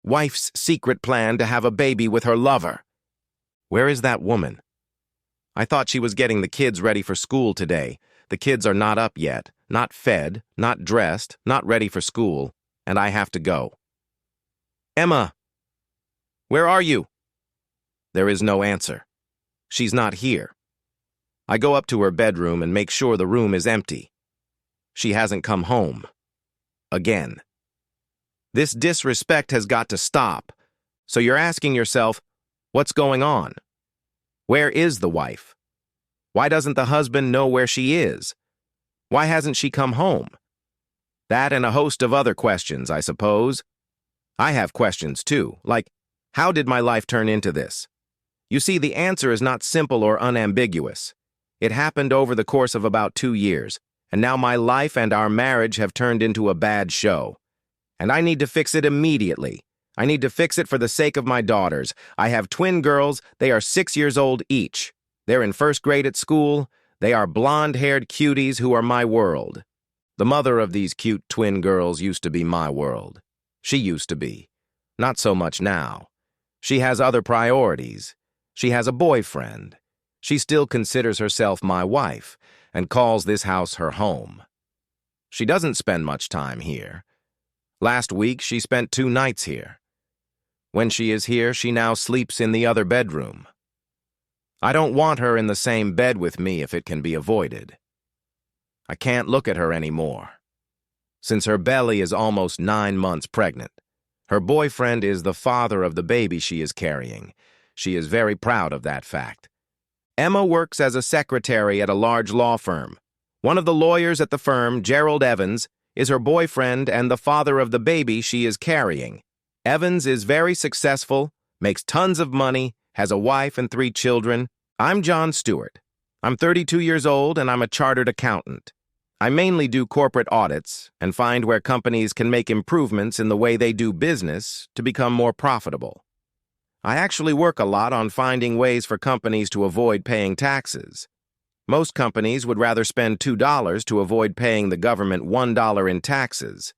Wife's secret plan to have a baby with her lover. Where is that woman? I thought she was getting the kids ready for school today. The kids are not up yet, not fed, not dressed, not ready for school, and I have to go. Emma! Where are you? There is no answer. She's not here. I go up to her bedroom and make sure the room is empty. She hasn't come home. Again. This disrespect has got to stop. So you're asking yourself, what's going on? Where is the wife? Why doesn't the husband know where she is? Why hasn't she come home? That and a host of other questions, I suppose. I have questions too, like, how did my life turn into this? You see, the answer is not simple or unambiguous. It happened over the course of about 2 years, and now my life and our marriage have turned into a bad show. And I need to fix it immediately. I need to fix it for the sake of my daughters. I have twin girls. They are 6 years old each. They're in first grade at school. They are blonde-haired cuties who are my world. The mother of these cute twin girls used to be my world. She used to be. Not so much now. She has other priorities. She has a boyfriend. She still considers herself my wife and calls this house her home. She doesn't spend much time here. Last week, she spent 2 nights here. When she is here, she now sleeps in the other bedroom. I don't want her in the same bed with me if it can be avoided. I can't look at her anymore. Since her belly is almost 9 months pregnant, her boyfriend is the father of the baby she is carrying. She is very proud of that fact. Emma works as a secretary at a large law firm. One of the lawyers at the firm, Gerald Evans, is her boyfriend and the father of the baby she is carrying. Evans is very successful, makes tons of money, has a wife and 3 children. I'm John Stewart. I'm 32 years old and I'm a chartered accountant. I mainly do corporate audits and find where companies can make improvements in the way they do business to become more profitable. I actually work a lot on finding ways for companies to avoid paying taxes. Most companies would rather spend $2 to avoid paying the government $1 in taxes.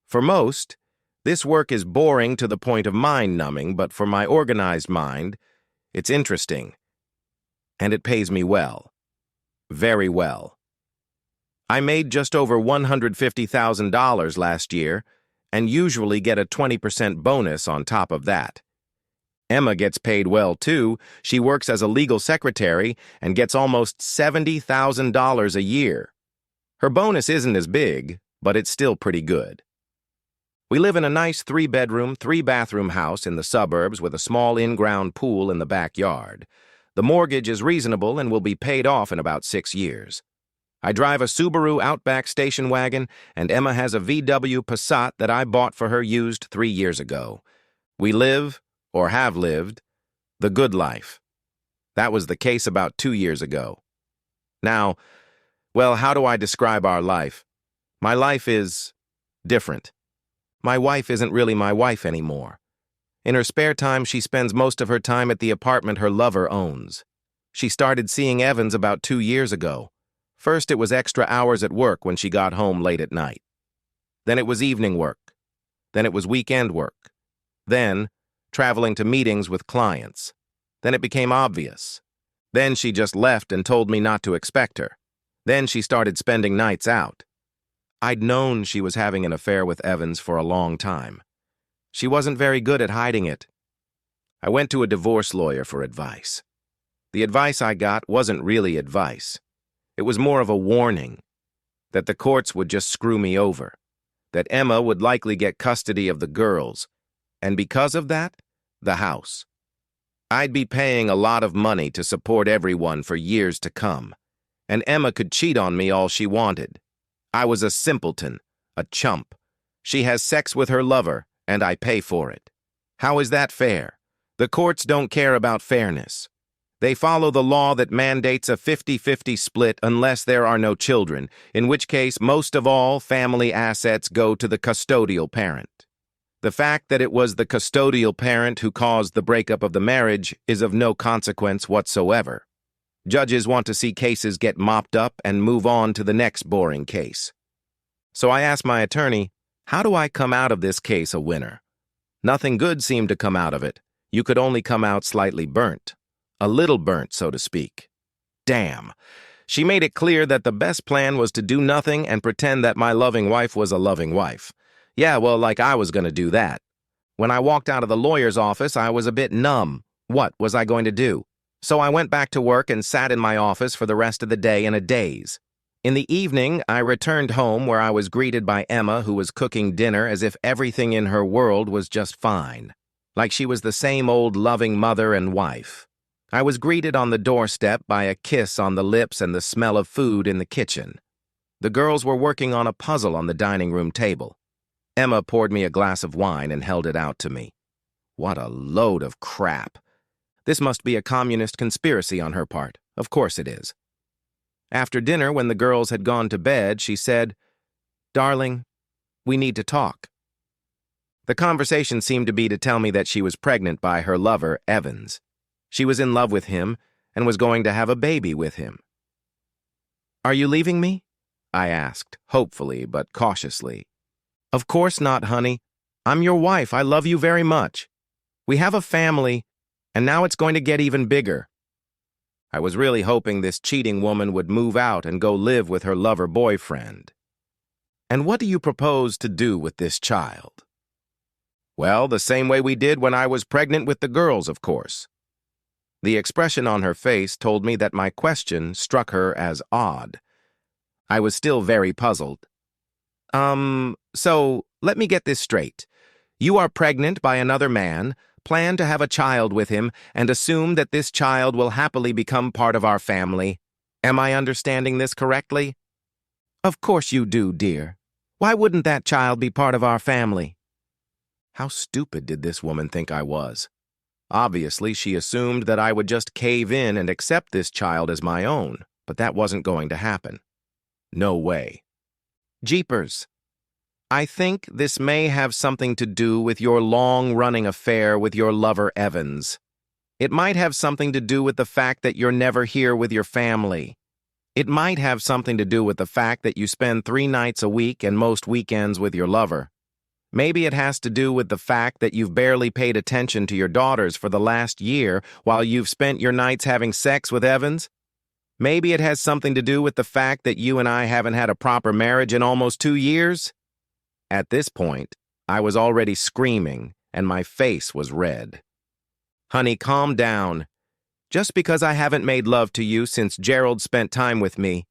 For most, this work is boring to the point of mind-numbing, but for my organized mind, it's interesting. And it pays me well. Very well. I made just over $150,000 last year, and usually get a 20% bonus on top of that. Emma gets paid well, too. She works as a legal secretary and gets almost $70,000 a year. Her bonus isn't as big, but it's still pretty good. We live in a nice 3-bedroom, 3-bathroom house in the suburbs with a small in-ground pool in the backyard. The mortgage is reasonable and will be paid off in about 6 years. I drive a Subaru Outback station wagon, and Emma has a VW Passat that I bought for her used 3 years ago. We live, or have lived, the good life. That was the case about 2 years ago. Now, well, how do I describe our life? My life is different. My wife isn't really my wife anymore. In her spare time, she spends most of her time at the apartment her lover owns. She started seeing Evans about 2 years ago. First, it was extra hours at work when she got home late at night. Then it was evening work. Then it was weekend work. Then, traveling to meetings with clients. Then it became obvious. Then she just left and told me not to expect her. Then she started spending nights out. I'd known she was having an affair with Evans for a long time. She wasn't very good at hiding it. I went to a divorce lawyer for advice. The advice I got wasn't really advice. It was more of a warning that the courts would just screw me over, that Emma would likely get custody of the girls, and because of that, the house. I'd be paying a lot of money to support everyone for years to come, and Emma could cheat on me all she wanted. I was a simpleton, a chump. She has sex with her lover, and I pay for it. How is that fair? The courts don't care about fairness. They follow the law that mandates a 50-50 split unless there are no children, in which case most of all family assets go to the custodial parent. The fact that it was the custodial parent who caused the breakup of the marriage is of no consequence whatsoever. Judges want to see cases get mopped up and move on to the next boring case. So I asked my attorney, how do I come out of this case a winner? Nothing good seemed to come out of it. You could only come out slightly burnt. A little burnt, so to speak. Damn. She made it clear that the best plan was to do nothing and pretend that my loving wife was a loving wife. Yeah, well, like I was going to do that. When I walked out of the lawyer's office, I was a bit numb. What was I going to do? So I went back to work and sat in my office for the rest of the day in a daze. In the evening, I returned home where I was greeted by Emma, who was cooking dinner as if everything in her world was just fine. Like she was the same old loving mother and wife. I was greeted on the doorstep by a kiss on the lips and the smell of food in the kitchen. The girls were working on a puzzle on the dining room table. Emma poured me a glass of wine and held it out to me. What a load of crap. This must be a communist conspiracy on her part. Of course it is. After dinner, when the girls had gone to bed, she said, "Darling, we need to talk." The conversation seemed to be to tell me that she was pregnant by her lover, Evans. She was in love with him and was going to have a baby with him. "Are you leaving me?" I asked, hopefully but cautiously. "Of course not, honey. I'm your wife. I love you very much. We have a family, and now it's going to get even bigger." I was really hoping this cheating woman would move out and go live with her lover-boyfriend. "And what do you propose to do with this child?" "Well, the same way we did when I was pregnant with the girls, of course." The expression on her face told me that my question struck her as odd. I was still very puzzled. So let me get this straight. You are pregnant by another man, plan to have a child with him, and assume that this child will happily become part of our family. Am I understanding this correctly?" "Of course you do, dear. Why wouldn't that child be part of our family?" How stupid did this woman think I was? Obviously, she assumed that I would just cave in and accept this child as my own, but that wasn't going to happen. No way. "Jeepers. I think this may have something to do with your long-running affair with your lover Evans. It might have something to do with the fact that you're never here with your family. It might have something to do with the fact that you spend 3 nights a week and most weekends with your lover. Maybe it has to do with the fact that you've barely paid attention to your daughters for the last year while you've spent your nights having sex with Evans. Maybe it has something to do with the fact that you and I haven't had a proper marriage in almost 2 years. At this point, I was already screaming, and my face was red. "Honey, calm down. Just because I haven't made love to you since Gerald spent time with me,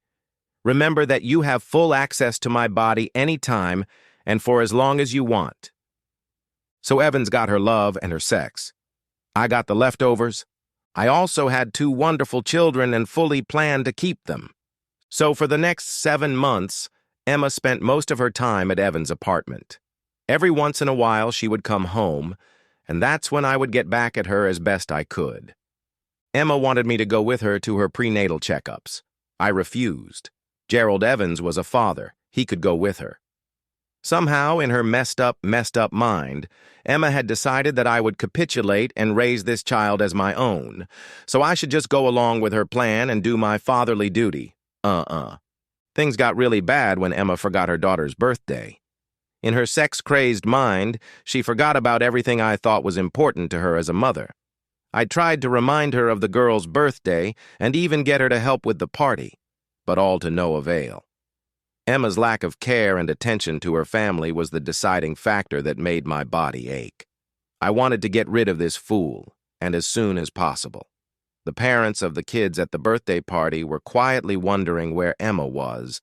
remember that you have full access to my body anytime and for as long as you want." So Evans got her love and her sex. I got the leftovers. I also had 2 wonderful children and fully planned to keep them. So for the next 7 months, Emma spent most of her time at Evans' apartment. Every once in a while, she would come home, and that's when I would get back at her as best I could. Emma wanted me to go with her to her prenatal checkups. I refused. Gerald Evans was a father. He could go with her. Somehow, in her messed up mind, Emma had decided that I would capitulate and raise this child as my own, so I should just go along with her plan and do my fatherly duty. Things got really bad when Emma forgot her daughter's birthday. In her sex-crazed mind, she forgot about everything I thought was important to her as a mother. I tried to remind her of the girl's birthday and even get her to help with the party, but all to no avail. Emma's lack of care and attention to her family was the deciding factor that made my body ache. I wanted to get rid of this fool, and as soon as possible. The parents of the kids at the birthday party were quietly wondering where Emma was,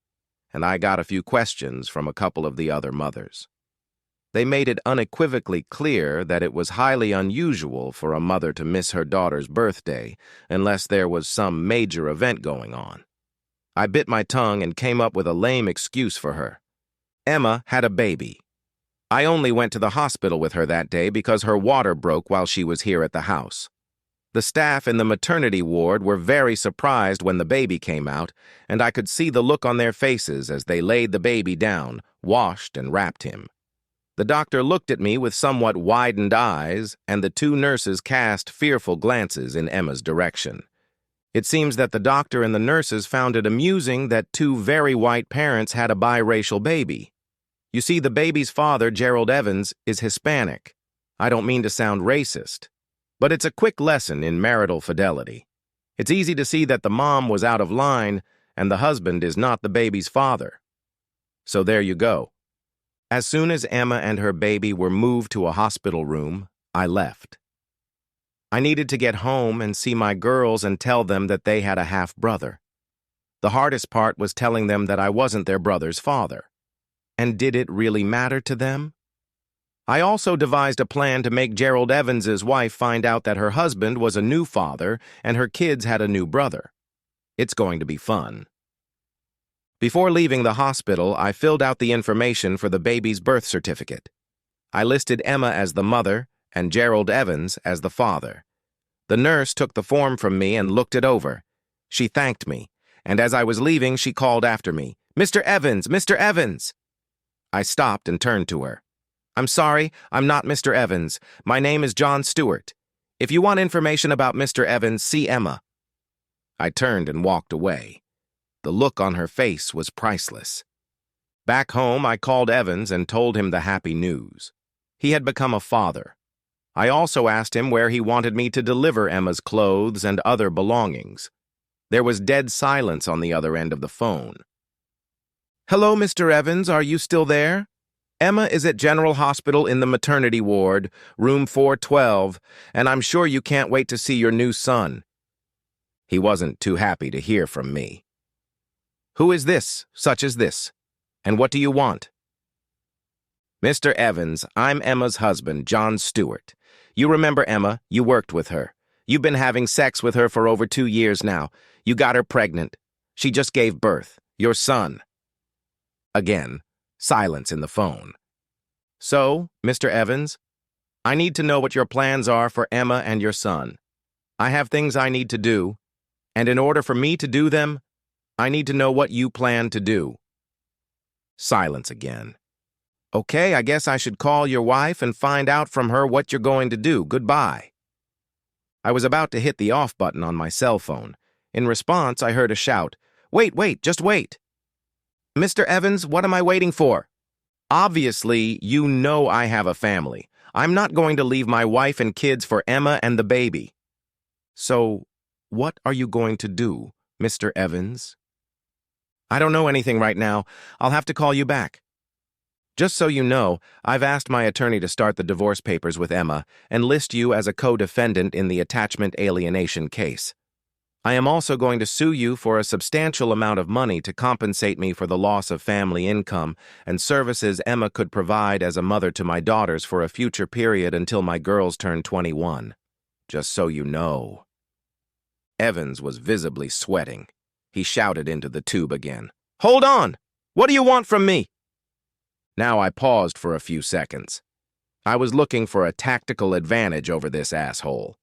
and I got a few questions from a couple of the other mothers. They made it unequivocally clear that it was highly unusual for a mother to miss her daughter's birthday unless there was some major event going on. I bit my tongue and came up with a lame excuse for her. Emma had a baby. I only went to the hospital with her that day because her water broke while she was here at the house. The staff in the maternity ward were very surprised when the baby came out, and I could see the look on their faces as they laid the baby down, washed and wrapped him. The doctor looked at me with somewhat widened eyes, and the 2 nurses cast fearful glances in Emma's direction. It seems that the doctor and the nurses found it amusing that 2 very white parents had a biracial baby. You see, the baby's father, Gerald Evans, is Hispanic. I don't mean to sound racist, but it's a quick lesson in marital fidelity. It's easy to see that the mom was out of line and the husband is not the baby's father. So there you go. As soon as Emma and her baby were moved to a hospital room, I left. I needed to get home and see my girls and tell them that they had a half-brother. The hardest part was telling them that I wasn't their brother's father. And did it really matter to them? I also devised a plan to make Gerald Evans's wife find out that her husband was a new father and her kids had a new brother. It's going to be fun. Before leaving the hospital, I filled out the information for the baby's birth certificate. I listed Emma as the mother and Gerald Evans as the father. The nurse took the form from me and looked it over. She thanked me, and as I was leaving, she called after me, "Mr. Evans, Mr. Evans!" I stopped and turned to her. "I'm sorry, I'm not Mr. Evans. My name is John Stewart. If you want information about Mr. Evans, see Emma." I turned and walked away. The look on her face was priceless. Back home, I called Evans and told him the happy news. He had become a father. I also asked him where he wanted me to deliver Emma's clothes and other belongings. There was dead silence on the other end of the phone. "Hello, Mr. Evans, are you still there? Emma is at General Hospital in the maternity ward, room 412, and I'm sure you can't wait to see your new son." He wasn't too happy to hear from me. "Who is this, such as this? And what do you want?" "Mr. Evans, I'm Emma's husband, John Stewart. You remember Emma, you worked with her. You've been having sex with her for over 2 years now. You got her pregnant. She just gave birth. Your son." Again, silence in the phone. "So, Mr. Evans, I need to know what your plans are for Emma and your son. I have things I need to do, and in order for me to do them, I need to know what you plan to do." Silence again. "Okay, I guess I should call your wife and find out from her what you're going to do. Goodbye." I was about to hit the off button on my cell phone. In response, I heard a shout, Wait, just wait." "Mr. Evans, what am I waiting for?" "Obviously, you know I have a family. I'm not going to leave my wife and kids for Emma and the baby." "So, what are you going to do, Mr. Evans?" "I don't know anything right now. I'll have to call you back." "Just so you know, I've asked my attorney to start the divorce papers with Emma and list you as a co-defendant in the attachment alienation case. I am also going to sue you for a substantial amount of money to compensate me for the loss of family income and services Emma could provide as a mother to my daughters for a future period until my girls turn 21. Just so you know." Evans was visibly sweating. He shouted into the tube again, "Hold on! What do you want from me?" Now I paused for a few seconds. I was looking for a tactical advantage over this asshole.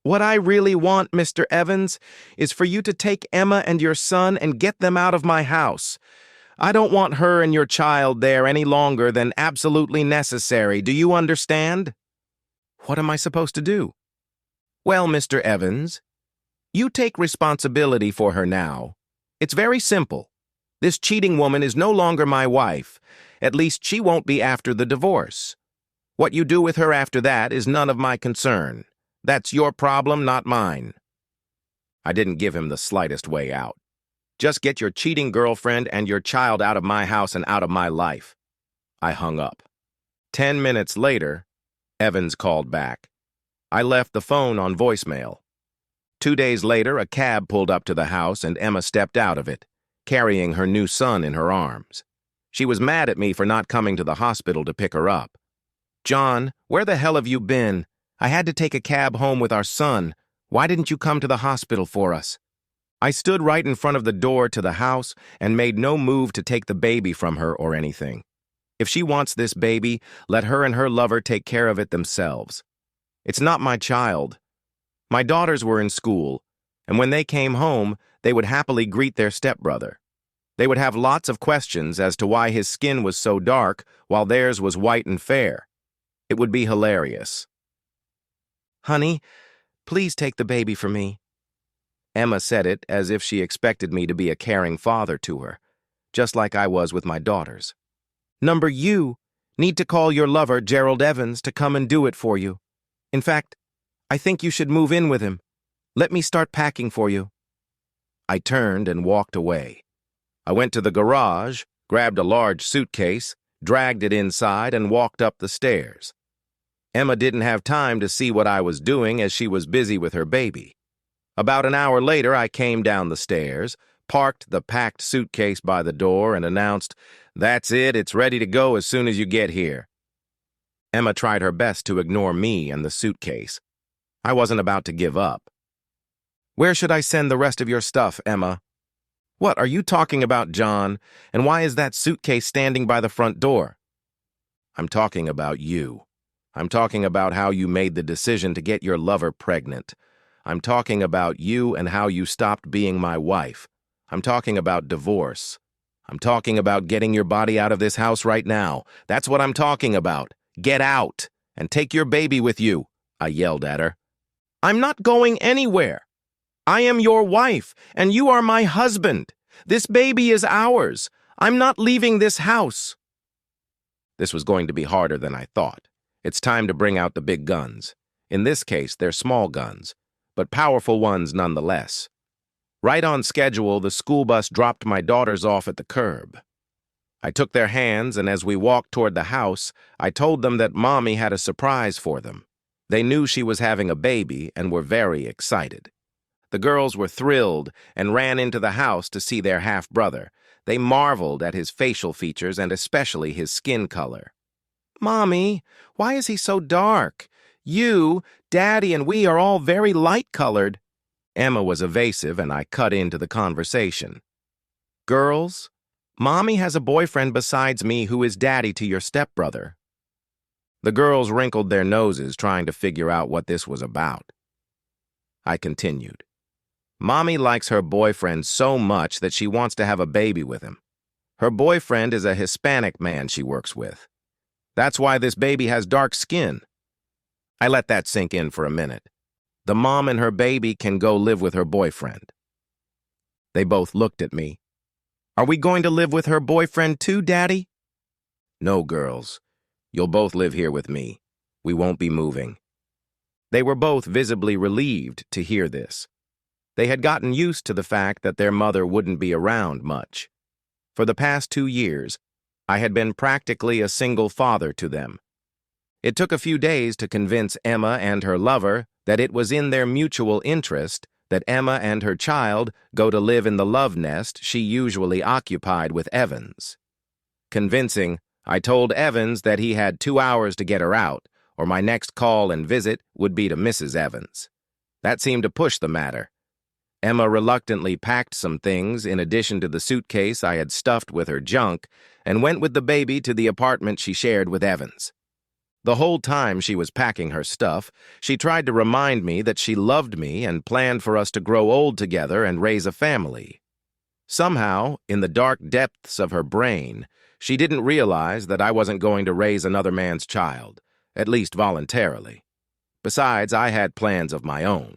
"What I really want, Mr. Evans, is for you to take Emma and your son and get them out of my house. I don't want her and your child there any longer than absolutely necessary. Do you understand?" "What am I supposed to do?" "Well, Mr. Evans, you take responsibility for her now. It's very simple. This cheating woman is no longer my wife. At least she won't be after the divorce. What you do with her after that is none of my concern. That's your problem, not mine." I didn't give him the slightest way out. "Just get your cheating girlfriend and your child out of my house and out of my life." I hung up. 10 minutes later, Evans called back. I left the phone on voicemail. 2 days later, a cab pulled up to the house and Emma stepped out of it, carrying her new son in her arms. She was mad at me for not coming to the hospital to pick her up. "John, where the hell have you been? I had to take a cab home with our son. Why didn't you come to the hospital for us?" I stood right in front of the door to the house and made no move to take the baby from her or anything. If she wants this baby, let her and her lover take care of it themselves. It's not my child. My daughters were in school, and when they came home, they would happily greet their stepbrother. They would have lots of questions as to why his skin was so dark while theirs was white and fair. It would be hilarious. "Honey, please take the baby for me." Emma said it as if she expected me to be a caring father to her, just like I was with my daughters. "Number you Need to call your lover, Gerald Evans, to come and do it for you. In fact, I think you should move in with him. Let me start packing for you." I turned and walked away. I went to the garage, grabbed a large suitcase, dragged it inside, and walked up the stairs. Emma didn't have time to see what I was doing as she was busy with her baby. About an hour later, I came down the stairs, parked the packed suitcase by the door, and announced, "That's it, it's ready to go as soon as you get here." Emma tried her best to ignore me and the suitcase. I wasn't about to give up. "Where should I send the rest of your stuff, Emma?" "What are you talking about, John? And why is that suitcase standing by the front door?" "I'm talking about you. I'm talking about how you made the decision to get your lover pregnant. I'm talking about you and how you stopped being my wife. I'm talking about divorce. I'm talking about getting your body out of this house right now. That's what I'm talking about. Get out and take your baby with you," I yelled at her. "I'm not going anywhere. I am your wife, and you are my husband. This baby is ours. I'm not leaving this house." This was going to be harder than I thought. It's time to bring out the big guns. In this case, they're small guns, but powerful ones nonetheless. Right on schedule, the school bus dropped my daughters off at the curb. I took their hands, and as we walked toward the house, I told them that Mommy had a surprise for them. They knew she was having a baby and were very excited. The girls were thrilled and ran into the house to see their half-brother. They marveled at his facial features and especially his skin color. "Mommy, why is he so dark? You, Daddy, and we are all very light-colored." Emma was evasive, and I cut into the conversation. "Girls, Mommy has a boyfriend besides me who is daddy to your stepbrother." The girls wrinkled their noses, trying to figure out what this was about. I continued. "Mommy likes her boyfriend so much that she wants to have a baby with him. Her boyfriend is a Hispanic man she works with. That's why this baby has dark skin." I let that sink in for a minute. The mom and her baby can go live with her boyfriend. They both looked at me. "Are we going to live with her boyfriend too, Daddy?" "No, girls. You'll both live here with me. We won't be moving." They were both visibly relieved to hear this. They had gotten used to the fact that their mother wouldn't be around much. For the past 2 years, I had been practically a single father to them. It took a few days to convince Emma and her lover that it was in their mutual interest that Emma and her child go to live in the love nest she usually occupied with Evans. Convincing, I told Evans that he had 2 hours to get her out, or my next call and visit would be to Mrs. Evans. That seemed to push the matter. Emma reluctantly packed some things in addition to the suitcase I had stuffed with her junk and went with the baby to the apartment she shared with Evans. The whole time she was packing her stuff, she tried to remind me that she loved me and planned for us to grow old together and raise a family. Somehow, in the dark depths of her brain, she didn't realize that I wasn't going to raise another man's child, at least voluntarily. Besides, I had plans of my own.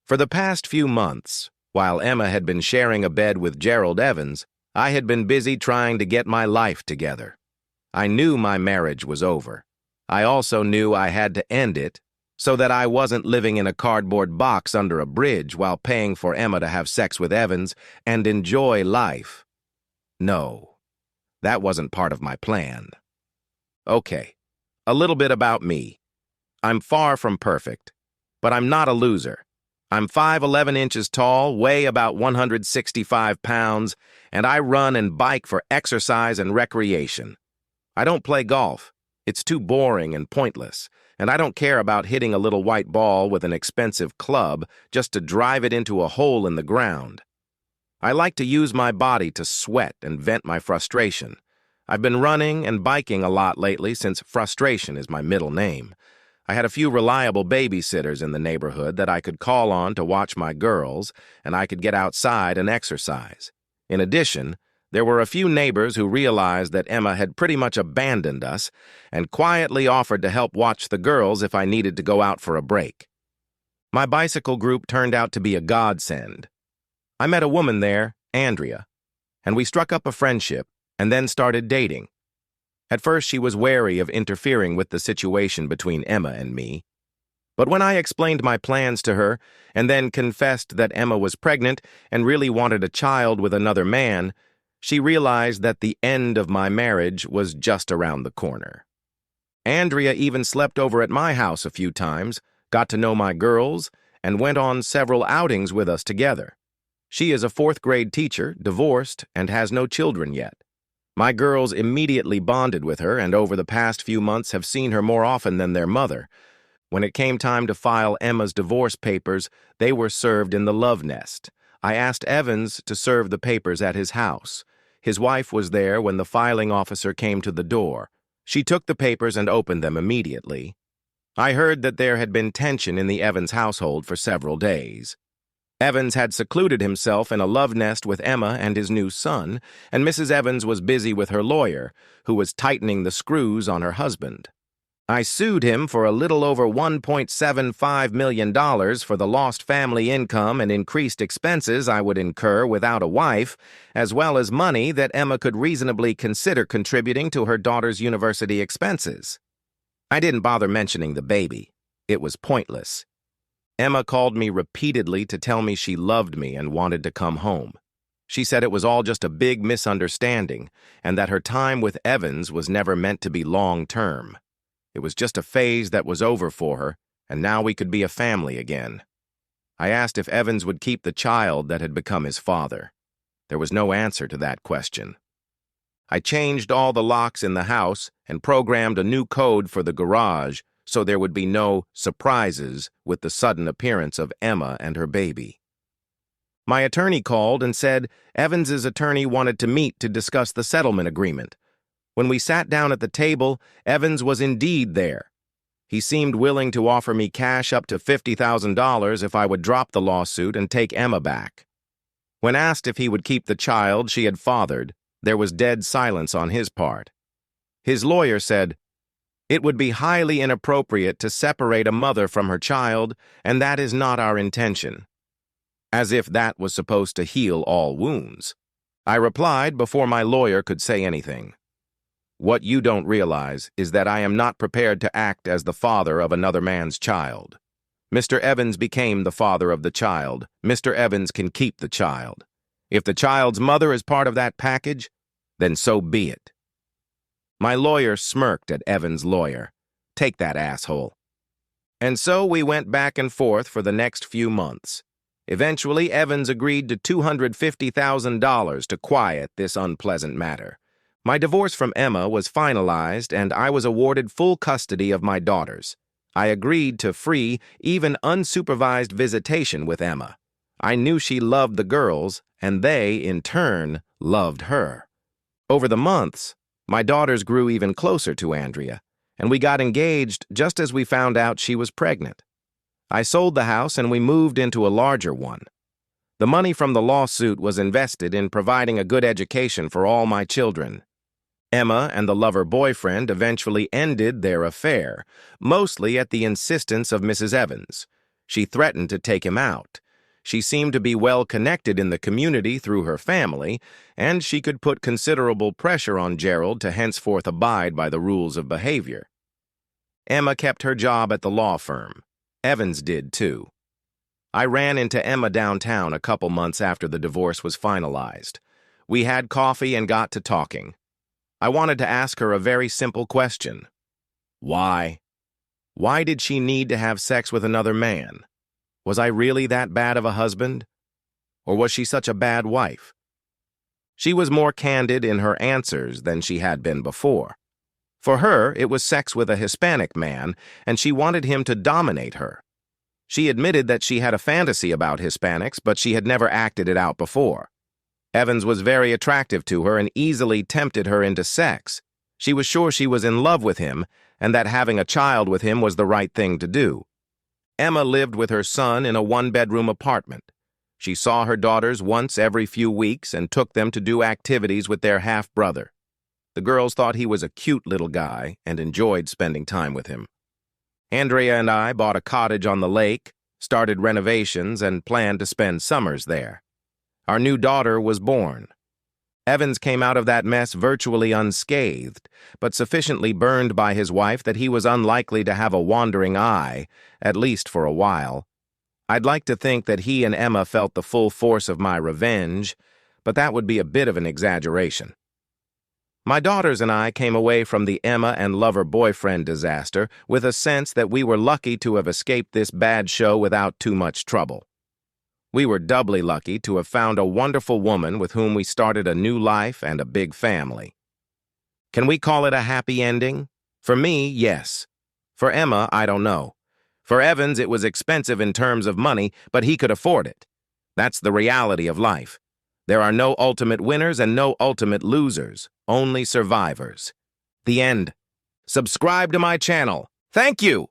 For the past few months, while Emma had been sharing a bed with Gerald Evans, I had been busy trying to get my life together. I knew my marriage was over. I also knew I had to end it so that I wasn't living in a cardboard box under a bridge while paying for Emma to have sex with Evans and enjoy life. No, that wasn't part of my plan. Okay, a little bit about me. I'm far from perfect, but I'm not a loser. I'm 5'11" inches tall, weigh about 165 pounds, and I run and bike for exercise and recreation. I don't play golf. It's too boring and pointless, and I don't care about hitting a little white ball with an expensive club just to drive it into a hole in the ground. I like to use my body to sweat and vent my frustration. I've been running and biking a lot lately since frustration is my middle name. I had a few reliable babysitters in the neighborhood that I could call on to watch my girls, and I could get outside and exercise. In addition, there were a few neighbors who realized that Emma had pretty much abandoned us and quietly offered to help watch the girls if I needed to go out for a break. My bicycle group turned out to be a godsend. I met a woman there, Andrea, and we struck up a friendship and then started dating. At first, she was wary of interfering with the situation between Emma and me. But when I explained my plans to her and then confessed that Emma was pregnant and really wanted a child with another man, she realized that the end of my marriage was just around the corner. Andrea even slept over at my house a few times, got to know my girls, and went on several outings with us together. She is a fourth-grade teacher, divorced, and has no children yet. My girls immediately bonded with her and over the past few months have seen her more often than their mother. When it came time to file Emma's divorce papers, they were served in the love nest. I asked Evans to serve the papers at his house. His wife was there when the filing officer came to the door. She took the papers and opened them immediately. I heard that there had been tension in the Evans household for several days. Evans had secluded himself in a love nest with Emma and his new son, and Mrs. Evans was busy with her lawyer, who was tightening the screws on her husband. I sued him for a little over $1.75 million for the lost family income and increased expenses I would incur without a wife, as well as money that Emma could reasonably consider contributing to her daughter's university expenses. I didn't bother mentioning the baby. It was pointless. Emma called me repeatedly to tell me she loved me and wanted to come home. She said it was all just a big misunderstanding and that her time with Evans was never meant to be long-term. It was just a phase that was over for her, and now we could be a family again. I asked if Evans would keep the child that had become his father. There was no answer to that question. I changed all the locks in the house and programmed a new code for the garage so there would be no surprises with the sudden appearance of Emma and her baby. My attorney called and said Evans's attorney wanted to meet to discuss the settlement agreement. When we sat down at the table, Evans was indeed there. He seemed willing to offer me cash up to $50,000 if I would drop the lawsuit and take Emma back. When asked if he would keep the child she had fathered, there was dead silence on his part. His lawyer said, "It would be highly inappropriate to separate a mother from her child, and that is not our intention." As if that was supposed to heal all wounds. I replied before my lawyer could say anything. "What you don't realize is that I am not prepared to act as the father of another man's child. Mr. Evans became the father of the child. Mr. Evans can keep the child. If the child's mother is part of that package, then so be it." My lawyer smirked at Evans' lawyer. Take that, asshole. And so we went back and forth for the next few months. Eventually, Evans agreed to $250,000 to quiet this unpleasant matter. My divorce from Emma was finalized, and I was awarded full custody of my daughters. I agreed to free, even unsupervised visitation with Emma. I knew she loved the girls, and they, in turn, loved her. Over the months, my daughters grew even closer to Andrea, and we got engaged just as we found out she was pregnant. I sold the house and we moved into a larger one. The money from the lawsuit was invested in providing a good education for all my children. Emma and the lover boyfriend eventually ended their affair, mostly at the insistence of Mrs. Evans. She threatened to take him out. She seemed to be well connected in the community through her family, and she could put considerable pressure on Gerald to henceforth abide by the rules of behavior. Emma kept her job at the law firm. Evans did too. I ran into Emma downtown a couple months after the divorce was finalized. We had coffee and got to talking. I wanted to ask her a very simple question. Why? Why did she need to have sex with another man? Was I really that bad of a husband? Or was she such a bad wife? She was more candid in her answers than she had been before. For her, it was sex with a Hispanic man, and she wanted him to dominate her. She admitted that she had a fantasy about Hispanics, but she had never acted it out before. Evans was very attractive to her and easily tempted her into sex. She was sure she was in love with him and that having a child with him was the right thing to do. Emma lived with her son in a one-bedroom apartment. She saw her daughters once every few weeks and took them to do activities with their half-brother. The girls thought he was a cute little guy and enjoyed spending time with him. Andrea and I bought a cottage on the lake, started renovations, and planned to spend summers there. Our new daughter was born. Evans came out of that mess virtually unscathed, but sufficiently burned by his wife that he was unlikely to have a wandering eye, at least for a while. I'd like to think that he and Emma felt the full force of my revenge, but that would be a bit of an exaggeration. My daughters and I came away from the Emma and lover-boyfriend disaster with a sense that we were lucky to have escaped this bad show without too much trouble. We were doubly lucky to have found a wonderful woman with whom we started a new life and a big family. Can we call it a happy ending? For me, yes. For Emma, I don't know. For Evans, it was expensive in terms of money, but he could afford it. That's the reality of life. There are no ultimate winners and no ultimate losers, only survivors. The end. Subscribe to my channel. Thank you!